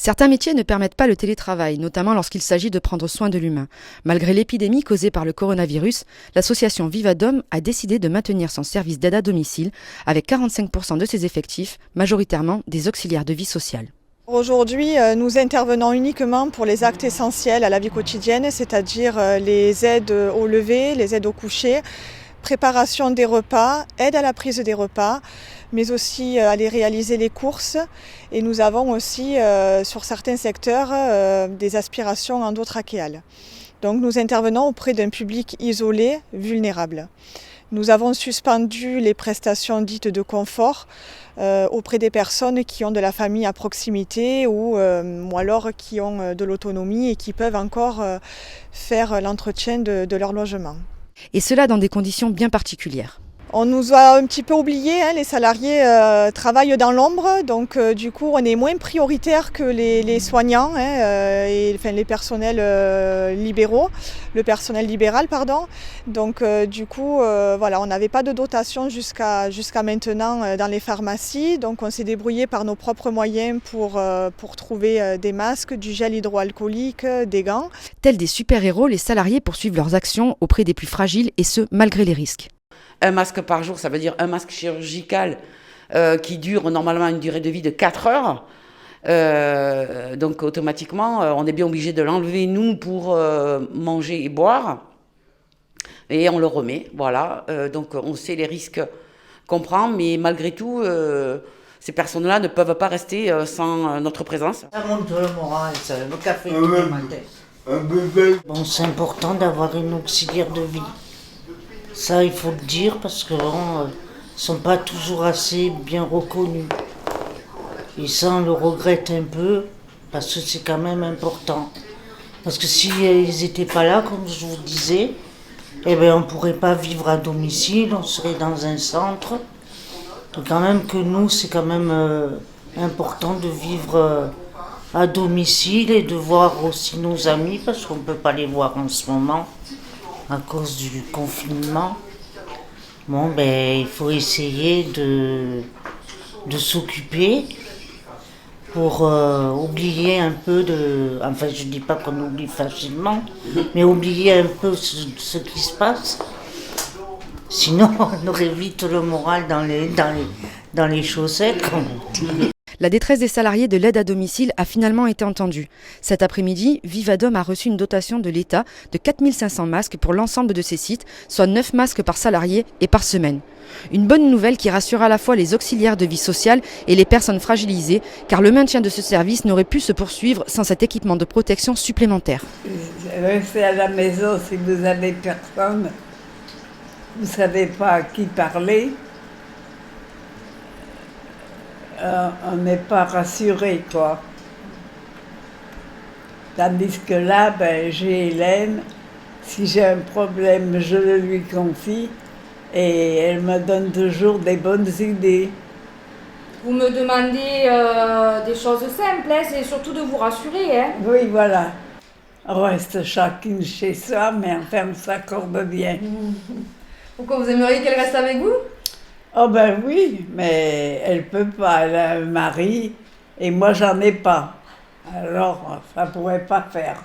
Certains métiers ne permettent pas le télétravail, notamment lorsqu'il s'agit de prendre soin de l'humain. Malgré l'épidémie causée par le coronavirus, l'association Vivadom a décidé de maintenir son service d'aide à domicile avec 45% de ses effectifs, majoritairement des auxiliaires de vie sociale. Aujourd'hui, nous intervenons uniquement pour les actes essentiels à la vie quotidienne, c'est-à-dire les aides au lever, les aides au coucher, préparation des repas, aide à la prise des repas, mais aussi aller réaliser les courses. Et nous avons aussi, sur certains secteurs, des aspirations endotrachéales. Donc nous intervenons auprès d'un public isolé, vulnérable. Nous avons suspendu les prestations dites de confort auprès des personnes qui ont de la famille à proximité ou alors qui ont de l'autonomie et qui peuvent encore faire l'entretien de leur logement. Et cela dans des conditions bien particulières. On nous a un petit peu oubliés, les salariés travaillent dans l'ombre, donc du coup on est moins prioritaire que les soignants les personnels libéraux, le personnel libéral pardon. Donc du coup on n'avait pas de dotation jusqu'à maintenant dans les pharmacies, donc on s'est débrouillé par nos propres moyens pour trouver des masques, du gel hydroalcoolique, des gants. Tels des super-héros, les salariés poursuivent leurs actions auprès des plus fragiles et ce, malgré les risques. Un masque par jour, ça veut dire un masque chirurgical qui dure normalement une durée de vie de 4 heures. Donc automatiquement, on est bien obligé de l'enlever, nous, pour manger et boire. Et on le remet, voilà. Donc on sait les risques qu'on prend, mais malgré tout, ces personnes-là ne peuvent pas rester sans notre présence. Ça monte le moral, ça, le café tous les matins. Bon, c'est important d'avoir une auxiliaire de vie. Ça, il faut le dire parce qu'ils ne sont pas toujours assez bien reconnus. Et ça, on le regrette un peu parce que c'est quand même important. Parce que s'ils n'étaient pas là, comme je vous disais, on ne pourrait pas vivre à domicile, on serait dans un centre. Donc quand même que nous, c'est quand même important de vivre à domicile et de voir aussi nos amis parce qu'on ne peut pas les voir en ce moment à cause du confinement. Bon, il faut essayer de s'occuper pour oublier un peu de... Enfin, je ne dis pas qu'on oublie facilement, mais oublier un peu ce qui se passe. Sinon, on aurait vite le moral dans les chaussettes, comme on dit. La détresse des salariés de l'aide à domicile a finalement été entendue. Cet après-midi, Vivadom a reçu une dotation de l'État de 4 500 masques pour l'ensemble de ses sites, soit 9 masques par salarié et par semaine. Une bonne nouvelle qui rassure à la fois les auxiliaires de vie sociale et les personnes fragilisées, car le maintien de ce service n'aurait pu se poursuivre sans cet équipement de protection supplémentaire. Restez à la maison si vous avez personne, vous ne savez pas à qui parler. On n'est pas rassuré, quoi. Tandis que là, j'ai Hélène, si j'ai un problème, je le lui confie et elle me donne toujours des bonnes idées. Vous me demandez des choses simples, c'est surtout de vous rassurer. Oui, voilà. On reste chacune chez soi, mais enfin, on s'accorde bien. Pourquoi vous aimeriez qu'elle reste avec vous ? Oh oui, mais elle peut pas, elle a un mari et moi j'en ai pas. Alors ça pourrait pas faire.